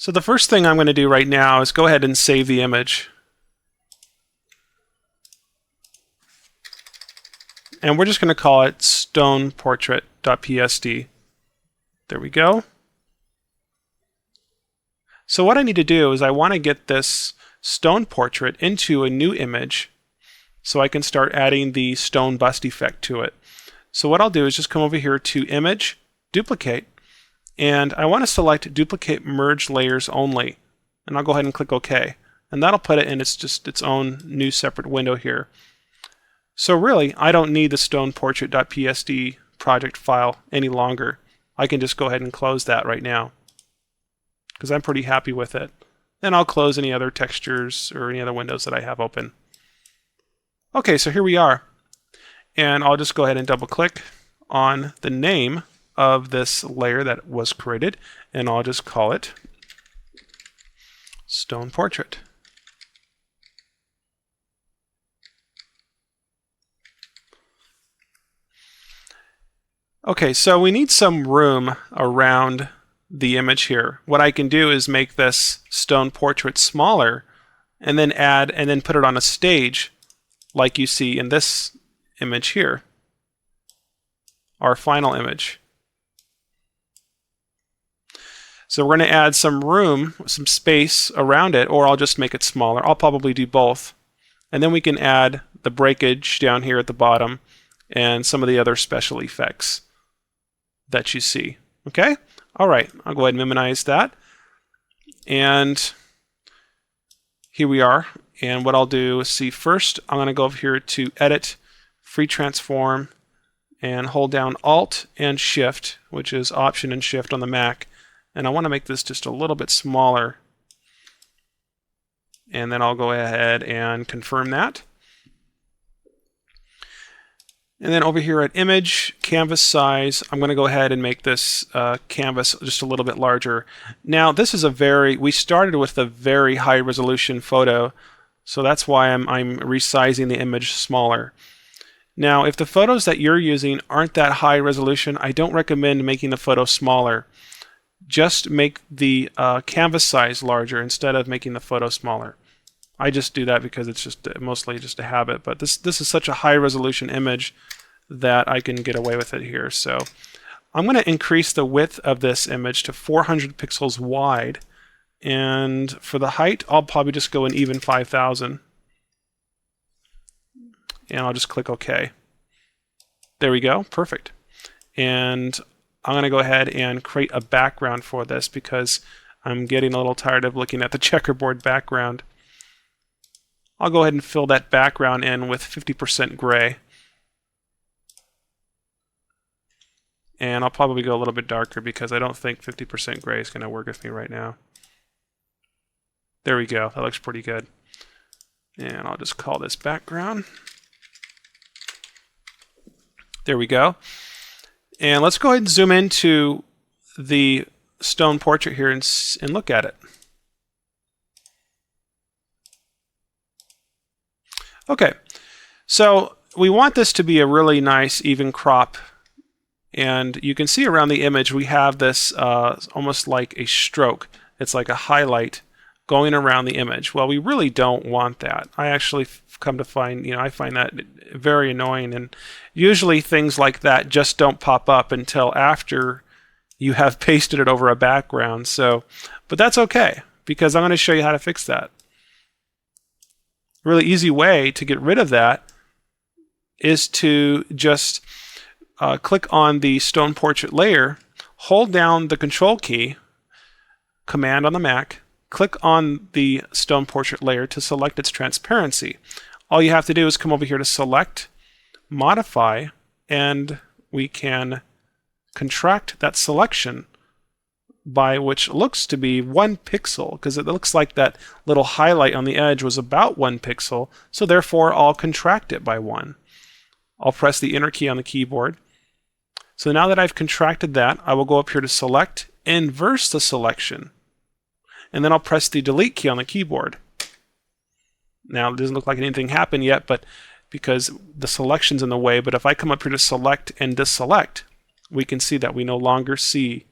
So the first thing I'm going to do right now is go ahead and save the image. And we're just going to call it stoneportrait.psd. There we go. So what I need to do is I want to get this stone portrait into a new image so I can start adding the stone bust effect to it. So what I'll do is just come over here to Image, Duplicate, and I want to select Duplicate Merge Layers Only. And I'll go ahead and click OK. And that'll put it in its own new separate window here. So really, I don't need the stoneportrait.psd project file any longer. I can just go ahead and close that right now because I'm pretty happy with it. Then I'll close any other textures or any other windows that I have open. Okay, so here we are. And I'll just go ahead and double click on the name of this layer that was created, and I'll just call it Stone Portrait. Okay, so we need some room around the image here. What I can do is make this stone portrait smaller and then put it on a stage like you see in this image here, our final image. So we're going to add some room, some space around it, or I'll just make it smaller. I'll probably do both. And then we can add the breakage down here at the bottom and some of the other special effects that you see. Okay? All right, I'll go ahead and minimize that. And here we are. And what I'll do is see first, I'm going to go over here to Edit, Free Transform, and hold down Alt and Shift, which is Option and Shift on the Mac. And I want to make this just a little bit smaller. And then I'll go ahead and confirm that. And then over here at Image, Canvas Size, I'm going to go ahead and make this canvas just a little bit larger. Now, this is we started with a very high resolution photo, so that's why I'm resizing the image smaller. Now, if the photos that you're using aren't that high resolution, I don't recommend making the photo smaller. Just make the canvas size larger instead of making the photo smaller. I just do that because it's just mostly just a habit, but this is such a high resolution image that I can get away with it here. So I'm going to increase the width of this image to 400 pixels wide, and for the height I'll probably just go an even 5,000, and I'll just click OK. There we go, perfect. And I'm going to go ahead and create a background for this because I'm getting a little tired of looking at the checkerboard background. I'll go ahead and fill that background in with 50% gray. And I'll probably go a little bit darker because I don't think 50% gray is going to work with me right now. There we go. That looks pretty good. And I'll just call this background. There we go. And let's go ahead and zoom into the stone portrait here and look at it. Okay, so we want this to be a really nice even crop, and you can see around the image we have this almost like a stroke. It's like a highlight going around the image. Well, we really don't want that. I actually come to find, I find that very annoying, and usually things like that just don't pop up until after you have pasted it over a background. So, but that's okay because I'm going to show you how to fix that. Really easy way to get rid of that is to just click on the stone portrait layer, hold down the Control key, Command on the Mac, click on the stone portrait layer to select its transparency. All you have to do is come over here to Select, Modify, and we can contract that selection by which looks to be 1 pixel, because it looks like that little highlight on the edge was about 1 pixel, so therefore I'll contract it by 1. I'll press the Enter key on the keyboard. So now that I've contracted that, I will go up here to Select, Inverse the selection, and then I'll press the Delete key on the keyboard. Now it doesn't look like anything happened yet, but because the selection's in the way, but if I come up here to Select and Deselect, we can see that we no longer see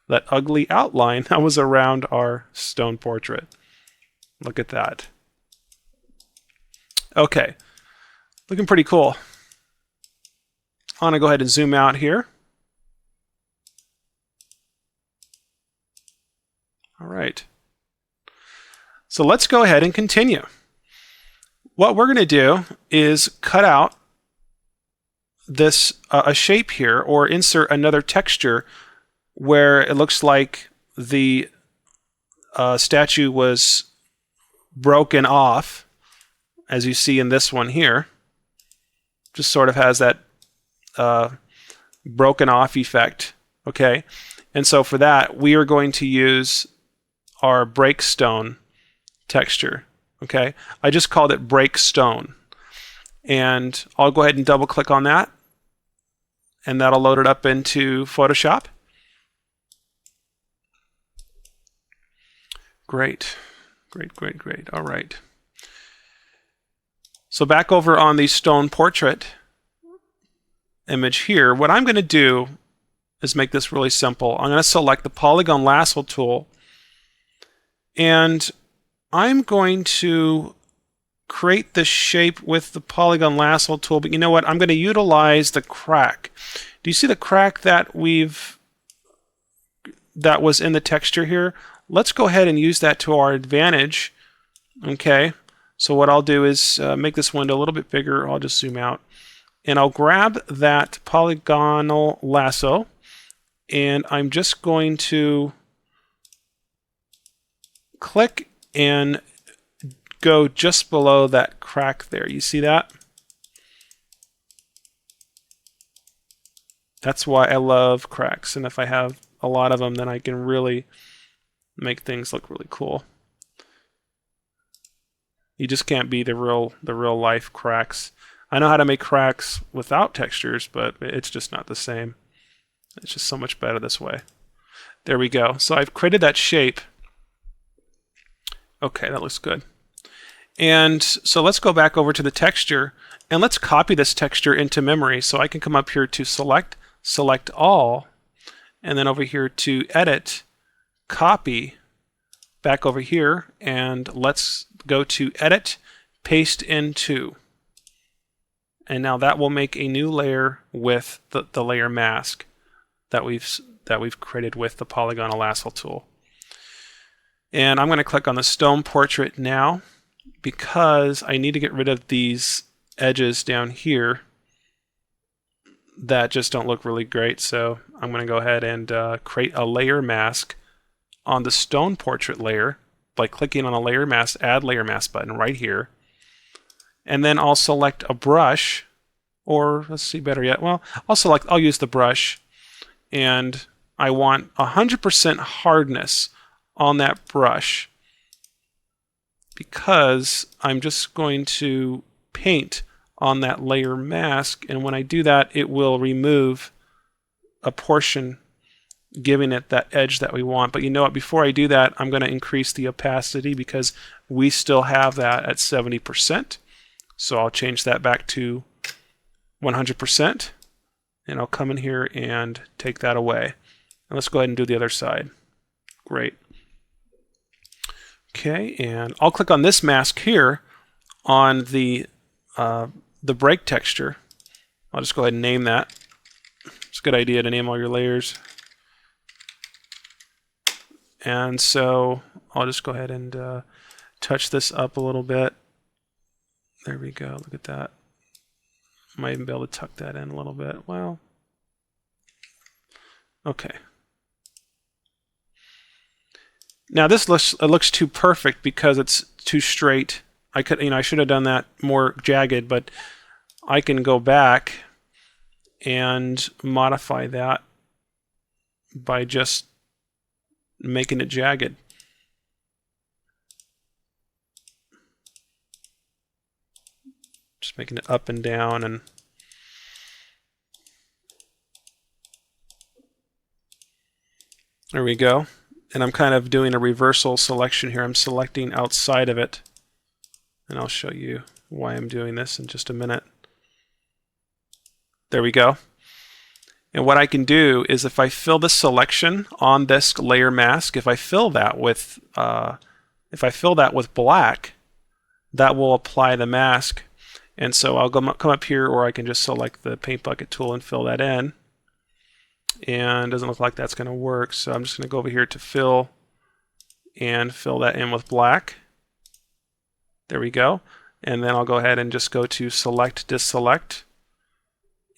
that ugly outline that was around our stone portrait. Look at that. Okay, looking pretty cool. I'm going to go ahead and zoom out here. All right. So let's go ahead and continue. What we're going to do is cut out this a shape here, or insert another texture where it looks like the statue was broken off, as you see in this one here. Just sort of has that broken off effect. Okay, and so for that we are going to use our break stone texture. Okay, I just called it break stone, and I'll go ahead and double click on that, and that'll load it up into Photoshop. Great, great, great, great. All right. So back over on the stone portrait image here, what I'm going to do is make this really simple. I'm going to select the polygon lasso tool, and I'm going to create this shape with the polygon lasso tool, but you know what? I'm going to utilize the crack. Do you see the crack that was in the texture here? Let's go ahead and use that to our advantage. Okay, so what I'll do is make this window a little bit bigger. I'll just zoom out, and I'll grab that polygonal lasso, and I'm just going to click and go just below that crack there. You see that? That's why I love cracks, and if I have a lot of them, then I can really make things look really cool. You just can't be the real life cracks. I know how to make cracks without textures, but it's just not the same. It's just so much better this way. There we go. So I've created that shape. Okay, that looks good. And so let's go back over to the texture, and let's copy this texture into memory. So I can come up here to select all, and then over here to edit, copy, back over here, and let's go to edit, paste into. And now that will make a new layer with the layer mask that we've created with the polygonal lasso tool. And I'm going to click on the stone portrait now, because I need to get rid of these edges down here that just don't look really great. So I'm going to go ahead and create a layer mask on the stone portrait layer by clicking on a layer mask, add layer mask button right here. And then I'll select a brush, or let's see, better yet, well, I'll use the brush, and I want 100% hardness on that brush, because I'm just going to paint on that layer mask, and when I do that, it will remove a portion, giving it that edge that we want. But you know what, before I do that, I'm going to increase the opacity, because we still have that at 70%. So I'll change that back to 100%, and I'll come in here and take that away. And let's go ahead and do the other side. Great. Okay, and I'll click on this mask here on the break texture. I'll just go ahead and name that. It's a good idea to name all your layers. And so I'll just go ahead and touch this up a little bit. There we go. Look at that. Might even be able to tuck that in a little bit. Well, okay. Now this looks too perfect because it's too straight. I should have done that more jagged, but I can go back and modify that by just making it jagged. Just making it up and down, and there we go. And I'm kind of doing a reversal selection here. I'm selecting outside of it, and I'll show you why I'm doing this in just a minute. There we go. And what I can do is if I fill the selection on this layer mask, if I fill that with black, that will apply the mask. And so I'll come up here, or I can just select the paint bucket tool and fill that in. And it doesn't look like that's going to work, so I'm just going to go over here to fill and fill that in with black. There we go. And then I'll go ahead and just go to select, deselect,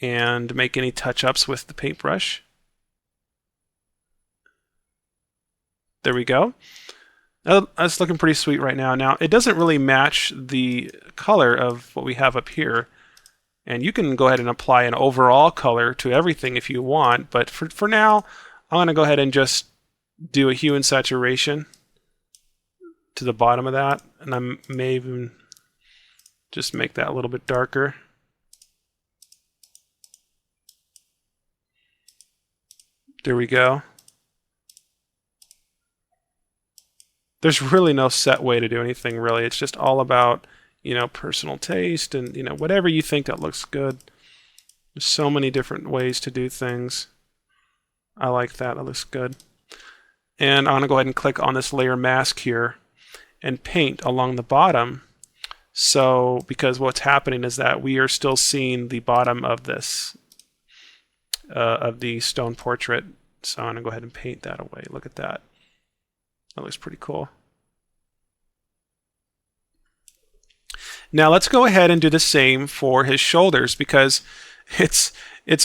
and make any touch-ups with the paintbrush. There we go. That's looking pretty sweet right now. Now, it doesn't really match the color of what we have up here. And you can go ahead and apply an overall color to everything if you want. But for now, I'm going to go ahead and just do a hue and saturation to the bottom of that. And I may even just make that a little bit darker. There we go. There's really no set way to do anything, really. It's just all about, personal taste and, whatever you think that looks good. There's so many different ways to do things. I like that. It looks good. And I'm going to go ahead and click on this layer mask here and paint along the bottom. So, because what's happening is that we are still seeing the bottom of this, of the stone portrait. So I'm going to go ahead and paint that away. Look at that. That looks pretty cool. Now let's go ahead and do the same for his shoulders, because it's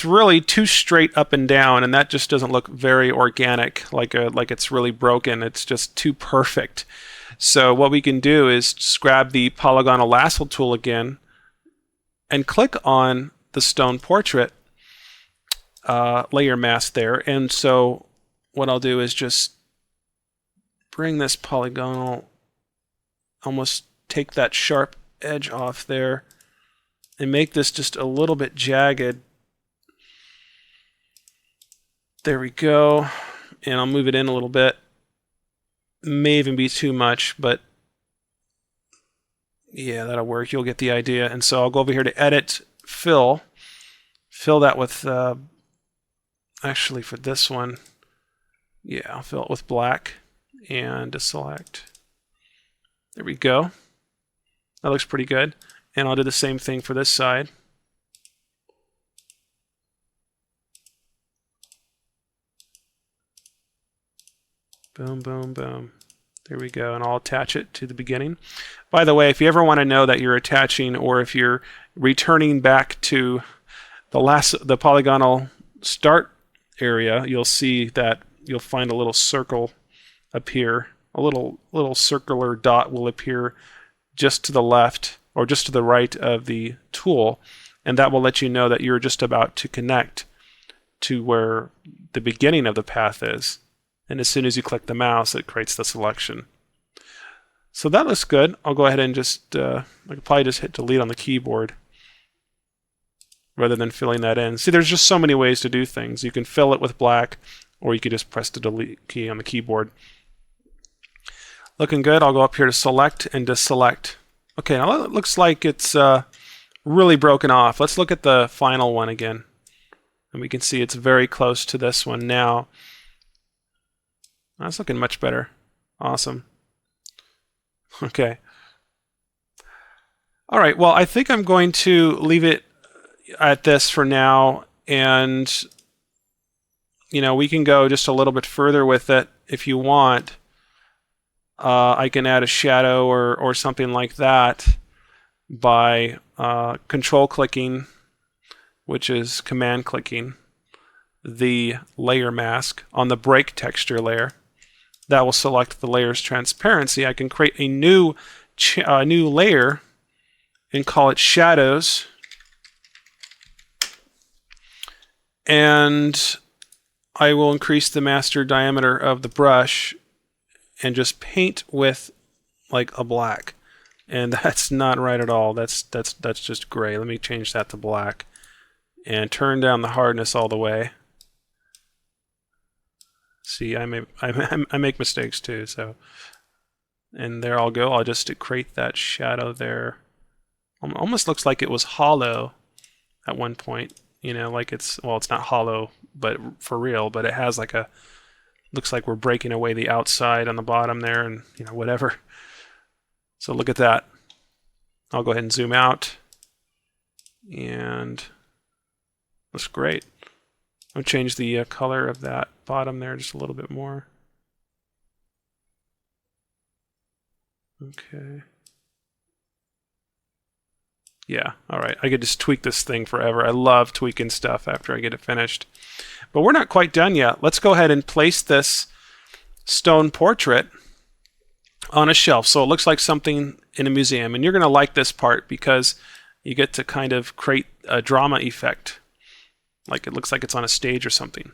really too straight up and down, and that just doesn't look very organic, like it's really broken. It's just too perfect. So what we can do is just grab the polygonal lasso tool again and click on the stone portrait layer mask there. And so what I'll do is just bring this polygonal, almost take that sharp edge off there and make this just a little bit jagged. There we go. And I'll move it in a little bit. May even be too much, but yeah, that'll work. You'll get the idea. And so I'll go over here to edit, fill that with, actually for this one, yeah, I'll fill it with black. And deselect. There we go. That looks pretty good. And I'll do the same thing for this side. Boom, boom, boom. There we go. And I'll attach it to the beginning. By the way, if you ever want to know that you're attaching, or if you're returning back to the polygonal start area, you'll see that you'll find a little circle appear. A little circular dot will appear just to the left or just to the right of the tool, and that will let you know that you're just about to connect to where the beginning of the path is. And as soon as you click the mouse, it creates the selection. So that looks good. I'll go ahead and just I could probably just hit delete on the keyboard rather than filling that in. See, there's just so many ways to do things. You can fill it with black, or you could just press the delete key on the keyboard. Looking good. I'll go up here to select and deselect. Okay, now it looks like it's really broken off. Let's look at the final one again. And we can see it's very close to this one now. That's looking much better. Awesome. Okay. All right, well, I think I'm going to leave it at this for now. And, we can go just a little bit further with it if you want. I can add a shadow or something like that by control clicking, which is command clicking, the layer mask on the break texture layer. That will select the layer's transparency. I can create a new layer and call it shadows. And I will increase the master diameter of the brush and just paint with like a black. And that's not right at all. That's just gray. Let me change that to black and turn down the hardness all the way. See, I make mistakes too. So, and there I'll go. I'll just create that shadow there. Almost looks like it was hollow at one point. you know, like it's, well, it's not hollow, but for real, but it has like a, looks like we're breaking away the outside on the bottom there and, you know, whatever. So look at that. I'll go ahead and zoom out. And looks great. I'll change the color of that bottom there just a little bit more. Okay. Yeah, all right. I could just tweak this thing forever. I love tweaking stuff after I get it finished. But we're not quite done yet. Let's go ahead and place this stone portrait on a shelf so it looks like something in a museum. And you're going to like this part because you get to kind of create a drama effect. Like it looks like it's on a stage or something.